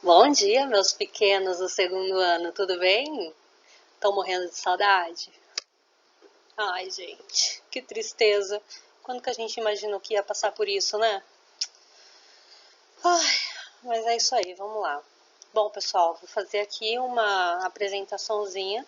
Bom dia, meus pequenos do segundo ano, tudo bem? Estão morrendo de saudade? Ai, gente, que tristeza. Quando que a gente imaginou que ia passar por isso, né? Ai, mas é isso aí, vamos lá. Bom, pessoal, vou fazer aqui uma apresentaçãozinha.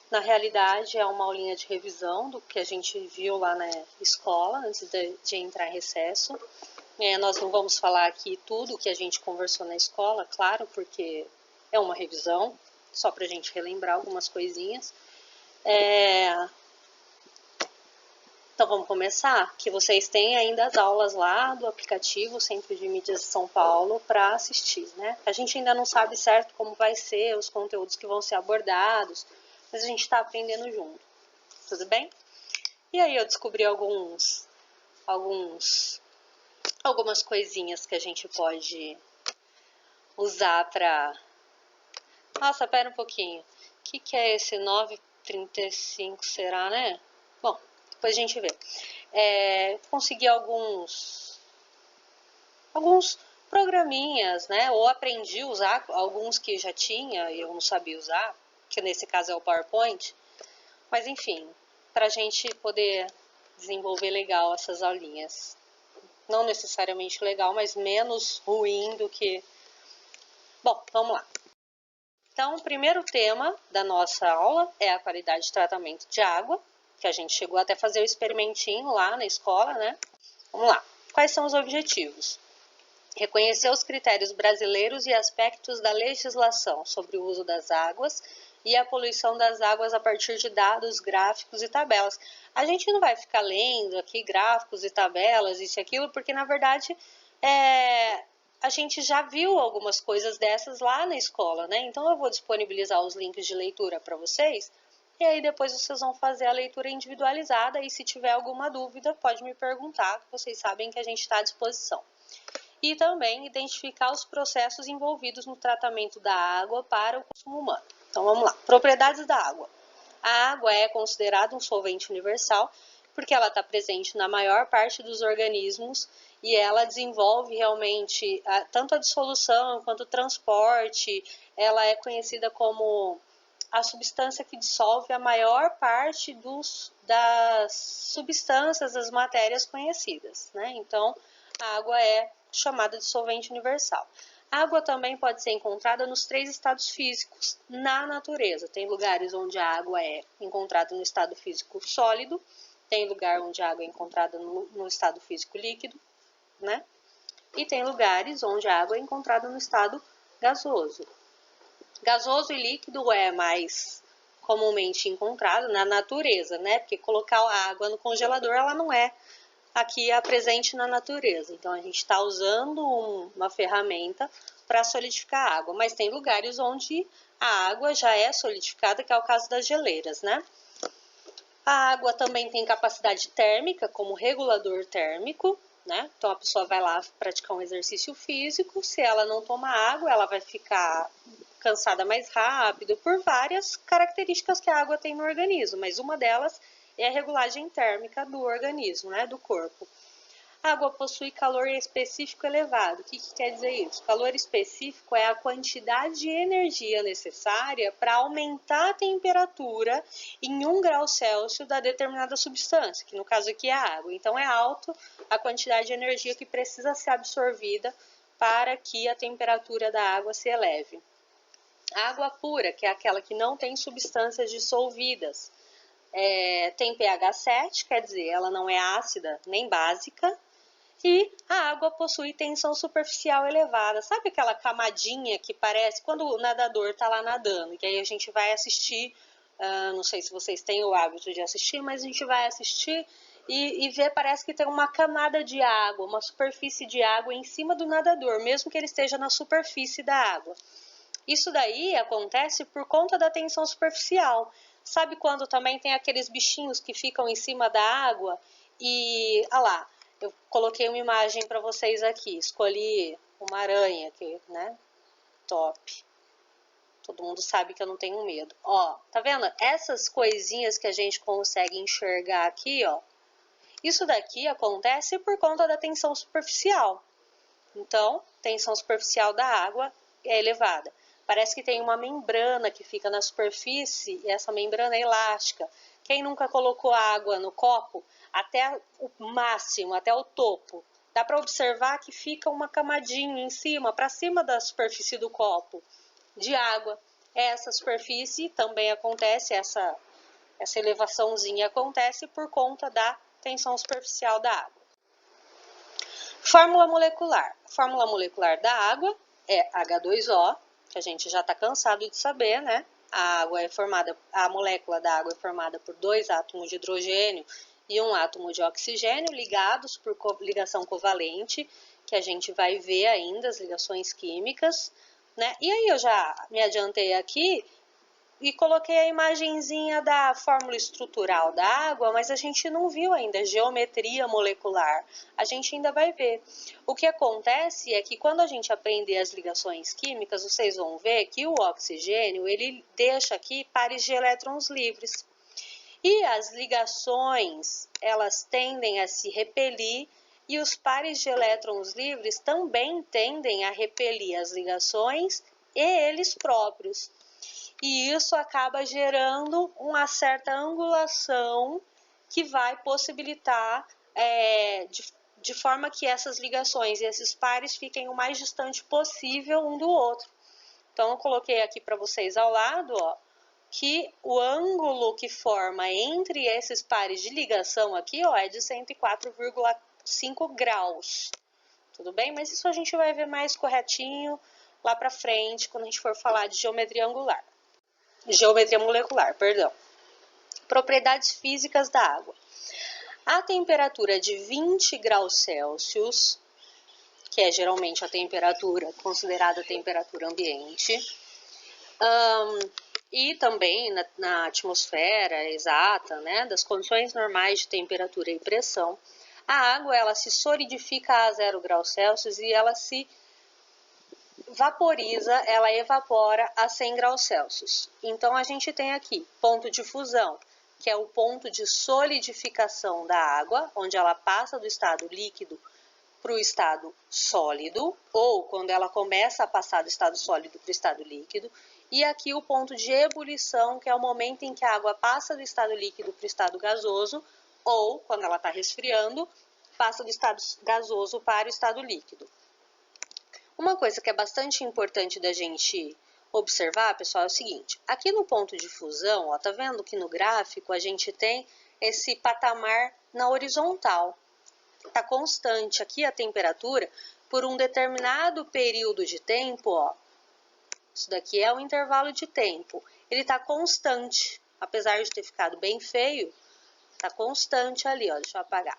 Na realidade, é uma aulinha de revisão do que a gente viu lá na escola, antes de entrar em recesso. Nós não vamos falar aqui tudo que a gente conversou na escola, claro, porque é uma revisão, só para a gente relembrar algumas coisinhas. Então vamos começar, que vocês têm ainda as aulas lá do aplicativo Centro de Mídias de São Paulo para assistir, né? A gente ainda não sabe certo como vai ser os conteúdos que vão ser abordados, mas a gente está aprendendo junto, tudo bem? E aí eu descobri algumas coisinhas que a gente pode usar para... Nossa, pera um pouquinho. O que é esse 935, será, né? Bom, depois a gente vê. Consegui alguns programinhas, né? Ou aprendi a usar alguns que já tinha e eu não sabia usar, que nesse caso é o PowerPoint. Mas enfim, para a gente poder desenvolver legal essas aulinhas. Não necessariamente legal, mas menos ruim do que... Bom, vamos lá. Então, o primeiro tema da nossa aula é a qualidade de tratamento de água, que a gente chegou até a fazer o experimentinho lá na escola, né? Vamos lá. Quais são os objetivos? Reconhecer os critérios brasileiros e aspectos da legislação sobre o uso das águas e a poluição das águas a partir de dados, gráficos e tabelas. A gente não vai ficar lendo aqui gráficos e tabelas, isso e aquilo, porque na verdade a gente já viu algumas coisas dessas lá na escola, né? Então eu vou disponibilizar os links de leitura para vocês, e aí depois vocês vão fazer a leitura individualizada, e se tiver alguma dúvida, pode me perguntar, que vocês sabem que a gente está à disposição. E também identificar os processos envolvidos no tratamento da água para o consumo humano. Então vamos lá. Propriedades da água. A água é considerada um solvente universal porque ela está presente na maior parte dos organismos e ela desenvolve realmente tanto a dissolução quanto o transporte. Ela é conhecida como a substância que dissolve a maior parte das substâncias, das matérias conhecidas, né? Então, a água é chamada de solvente universal. A água também pode ser encontrada nos 3 estados físicos na natureza. Tem lugares onde a água é encontrada no estado físico sólido, tem lugar onde a água é encontrada no estado físico líquido, né? E tem lugares onde a água é encontrada no estado gasoso. Gasoso e líquido é mais comumente encontrado na natureza, né? Porque colocar a água no congelador, ela não é aqui presente na natureza. Então, a gente está usando uma ferramenta para solidificar a água. Mas tem lugares onde a água já é solidificada, que é o caso das geleiras, né? A água também tem capacidade térmica, como regulador térmico, né? Então, a pessoa vai lá praticar um exercício físico. Se ela não toma água, ela vai ficar cansada mais rápido, por várias características que a água tem no organismo. Mas uma delas é a regulagem térmica do organismo, né, do corpo. A água possui calor específico elevado. O que quer dizer isso? Calor específico é a quantidade de energia necessária para aumentar a temperatura em 1 grau Celsius da determinada substância, que no caso aqui é a água. Então, é alto a quantidade de energia que precisa ser absorvida para que a temperatura da água se eleve. A água pura, que é aquela que não tem substâncias dissolvidas, tem pH 7, quer dizer, ela não é ácida nem básica, e a água possui tensão superficial elevada. Sabe aquela camadinha que parece quando o nadador está lá nadando, que aí a gente vai assistir, não sei se vocês têm o hábito de assistir, mas a gente vai assistir e ver, parece que tem uma camada de água, uma superfície de água em cima do nadador, mesmo que ele esteja na superfície da água. Isso daí acontece por conta da tensão superficial. Sabe quando também tem aqueles bichinhos que ficam em cima da água? E, lá, eu coloquei uma imagem para vocês aqui. Escolhi uma aranha aqui, né? Top. Todo mundo sabe que eu não tenho medo. Ó, tá vendo? Essas coisinhas que a gente consegue enxergar aqui, ó. Isso daqui acontece por conta da tensão superficial. Então, tensão superficial da água é elevada. Parece que tem uma membrana que fica na superfície, e essa membrana é elástica. Quem nunca colocou água no copo, até o máximo, até o topo, dá para observar que fica uma camadinha em cima, para cima da superfície do copo, de água. Essa superfície também acontece, essa elevaçãozinha acontece por conta da tensão superficial da água. Fórmula molecular. A fórmula molecular da água é H2O, que a gente já está cansado de saber, né? A molécula da água é formada por 2 átomos de hidrogênio e 1 átomo de oxigênio ligados por ligação covalente, que a gente vai ver ainda as ligações químicas, né? E aí eu já me adiantei aqui e coloquei a imagenzinha da fórmula estrutural da água, mas a gente não viu ainda a geometria molecular. A gente ainda vai ver. O que acontece é que quando a gente aprender as ligações químicas, vocês vão ver que o oxigênio, ele deixa aqui pares de elétrons livres. E as ligações, elas tendem a se repelir e os pares de elétrons livres também tendem a repelir as ligações e eles próprios. E isso acaba gerando uma certa angulação que vai possibilitar de forma que essas ligações e esses pares fiquem o mais distante possível um do outro. Então, eu coloquei aqui para vocês ao lado, ó, que o ângulo que forma entre esses pares de ligação aqui, ó, é de 104,5 graus. Tudo bem? Mas isso a gente vai ver mais corretinho lá para frente, quando a gente for falar de geometria molecular, perdão. Propriedades físicas da água. A temperatura de 20 graus Celsius, que é geralmente a temperatura considerada a temperatura ambiente, e também na atmosfera exata, né, das condições normais de temperatura e pressão, a água ela se solidifica a 0 graus Celsius e ela se vaporiza, ela evapora a 100 graus Celsius. Então, a gente tem aqui ponto de fusão, que é o ponto de solidificação da água, onde ela passa do estado líquido para o estado sólido, ou quando ela começa a passar do estado sólido para o estado líquido. E aqui o ponto de ebulição, que é o momento em que a água passa do estado líquido para o estado gasoso, ou, quando ela está resfriando, passa do estado gasoso para o estado líquido. Uma coisa que é bastante importante da gente observar, pessoal, é o seguinte. Aqui no ponto de fusão, ó, tá vendo que no gráfico a gente tem esse patamar na horizontal. Tá constante aqui a temperatura por um determinado período de tempo, ó. Isso daqui é o intervalo de tempo. Ele tá constante, apesar de ter ficado bem feio, tá constante ali, ó. Deixa eu apagar.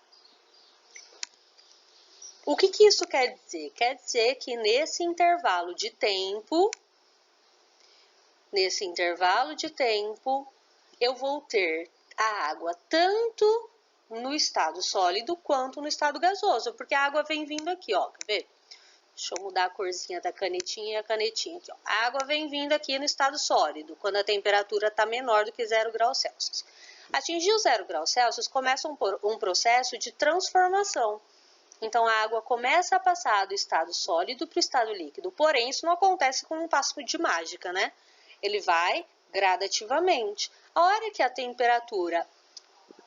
O que isso quer dizer? Quer dizer que nesse intervalo de tempo, eu vou ter a água tanto no estado sólido quanto no estado gasoso, porque a água vem vindo aqui, ó, quer ver? Deixa eu mudar a corzinha da canetinha e a canetinha aqui, ó. A água vem vindo aqui no estado sólido, quando a temperatura está menor do que 0 graus Celsius. Atingir o 0 graus Celsius começa um processo de transformação. Então, a água começa a passar do estado sólido para o estado líquido. Porém, isso não acontece com um passo de mágica, né? Ele vai gradativamente. A hora que a temperatura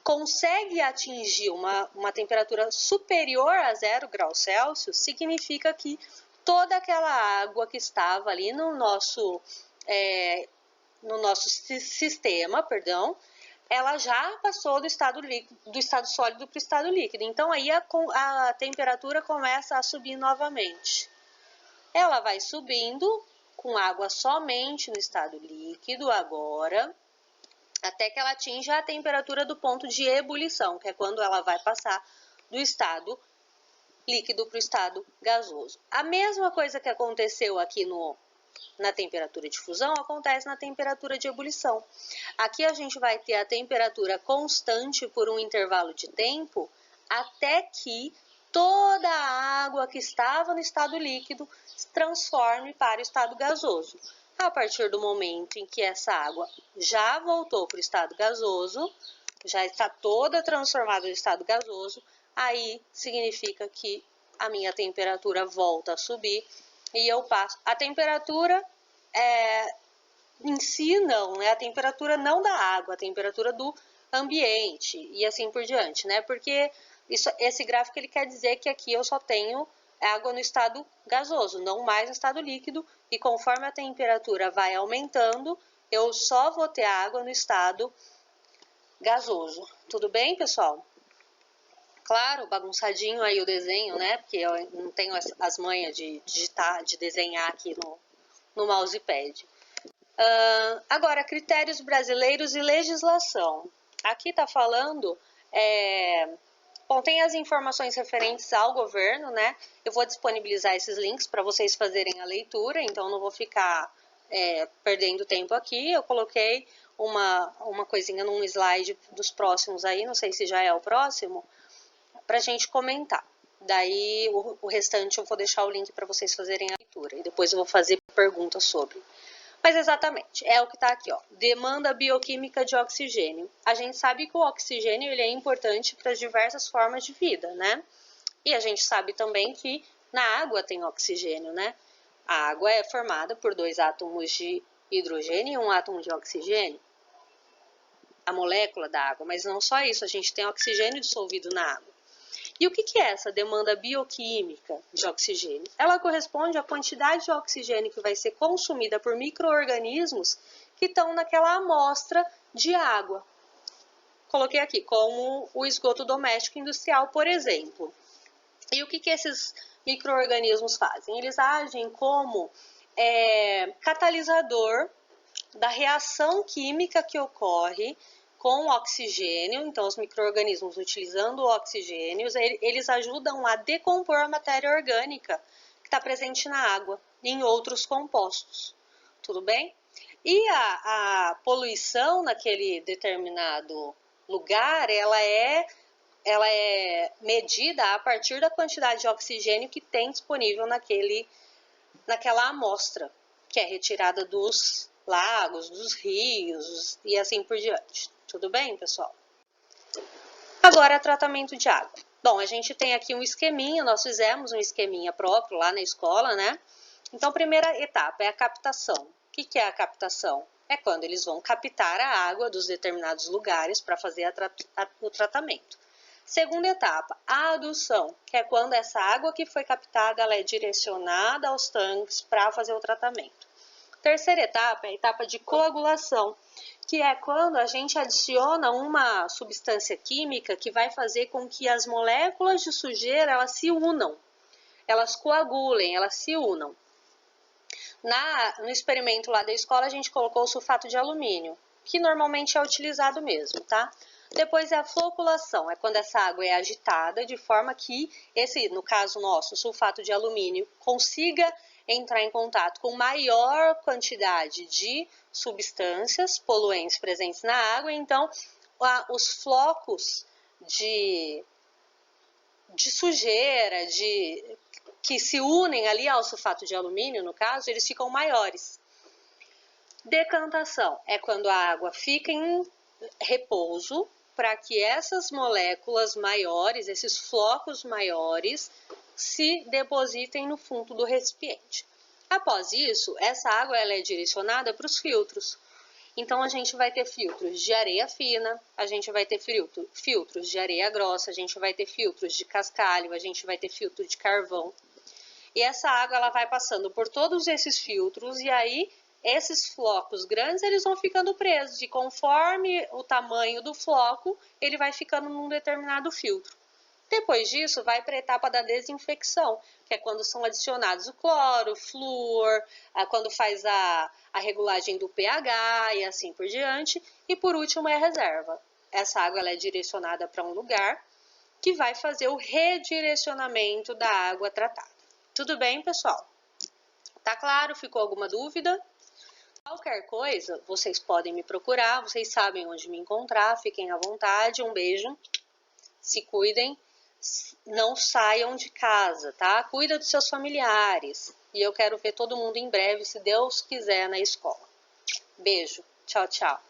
consegue atingir uma temperatura superior a 0 graus Celsius, significa que toda aquela água que estava ali no nosso sistema, ela já passou do estado sólido para o estado líquido. Então, aí a temperatura começa a subir novamente. Ela vai subindo com água somente no estado líquido agora, até que ela atinja a temperatura do ponto de ebulição, que é quando ela vai passar do estado líquido para o estado gasoso. A mesma coisa que aconteceu aqui na temperatura de fusão acontece na temperatura de ebulição. Aqui a gente vai ter a temperatura constante por um intervalo de tempo até que toda a água que estava no estado líquido se transforme para o estado gasoso. A partir do momento em que essa água já voltou para o estado gasoso, já está toda transformada no estado gasoso, aí significa que a minha temperatura volta a subir e eu passo. A temperatura em si não, né? A temperatura não da água, a temperatura do ambiente e assim por diante, né? Porque esse gráfico ele quer dizer que aqui eu só tenho água no estado gasoso, não mais no estado líquido, e conforme a temperatura vai aumentando, eu só vou ter água no estado gasoso. Tudo bem, pessoal? Claro, bagunçadinho aí o desenho, né? Porque eu não tenho as manhas de digitar, de desenhar aqui no mousepad. Agora, critérios brasileiros e legislação. Aqui está falando, bom, tem as informações referentes ao governo, né? Eu vou disponibilizar esses links para vocês fazerem a leitura, então não vou ficar perdendo tempo aqui. Eu coloquei uma coisinha num slide dos próximos aí, não sei se já é o próximo, para a gente comentar. Daí o restante eu vou deixar o link para vocês fazerem a leitura e depois eu vou fazer perguntas sobre. Mas exatamente, é o que está aqui, ó. Demanda bioquímica de oxigênio. A gente sabe que o oxigênio ele é importante para diversas formas de vida, né? E a gente sabe também que na água tem oxigênio, né? A água é formada por 2 átomos de hidrogênio e 1 átomo de oxigênio. A molécula da água, mas não só isso, a gente tem oxigênio dissolvido na água. E o que é essa demanda bioquímica de oxigênio? Ela corresponde à quantidade de oxigênio que vai ser consumida por micro-organismos que estão naquela amostra de água. Coloquei aqui, como o esgoto doméstico industrial, por exemplo. E o que esses micro-organismos fazem? Eles agem como catalisador da reação química que ocorre com o oxigênio. Então, os micro-organismos utilizando o oxigênio, eles ajudam a decompor a matéria orgânica que está presente na água e em outros compostos. Tudo bem? E a poluição naquele determinado lugar, ela é medida a partir da quantidade de oxigênio que tem disponível naquela amostra, que é retirada dos lagos, dos rios e assim por diante. Tudo bem, pessoal? Agora, tratamento de água. Bom, a gente tem aqui um esqueminha, nós fizemos um esqueminha próprio lá na escola, né? Então, primeira etapa é a captação. O que é a captação? É quando eles vão captar a água dos determinados lugares para fazer o tratamento. Segunda etapa, a adução, que é quando essa água que foi captada ela é direcionada aos tanques para fazer o tratamento. Terceira etapa é a etapa de coagulação, que é quando a gente adiciona uma substância química que vai fazer com que as moléculas de sujeira elas se unam, elas coagulem, elas se unam. No experimento lá da escola a gente colocou o sulfato de alumínio, que normalmente é utilizado mesmo, tá? Depois é a floculação, é quando essa água é agitada de forma que no caso nosso, o sulfato de alumínio, consiga entrar em contato com maior quantidade de substâncias poluentes presentes na água, então os flocos de sujeira, que se unem ali ao sulfato de alumínio, no caso, eles ficam maiores. Decantação é quando a água fica em repouso para que essas moléculas maiores, esses flocos maiores, se depositem no fundo do recipiente. Após isso, essa água ela é direcionada para os filtros. Então, a gente vai ter filtros de areia fina, a gente vai ter filtros de areia grossa, a gente vai ter filtros de cascalho, a gente vai ter filtro de carvão. E essa água ela vai passando por todos esses filtros e aí esses flocos grandes eles vão ficando presos e conforme o tamanho do floco, ele vai ficando num determinado filtro. Depois disso, vai para a etapa da desinfecção, que é quando são adicionados o cloro, o flúor, quando faz a regulagem do pH e assim por diante. E por último é a reserva. Essa água ela é direcionada para um lugar que vai fazer o redirecionamento da água tratada. Tudo bem, pessoal? Tá claro? Ficou alguma dúvida? Qualquer coisa, vocês podem me procurar, vocês sabem onde me encontrar, fiquem à vontade, um beijo, se cuidem, não saiam de casa, tá? Cuida dos seus familiares, e eu quero ver todo mundo em breve, se Deus quiser, na escola. Beijo, tchau, tchau.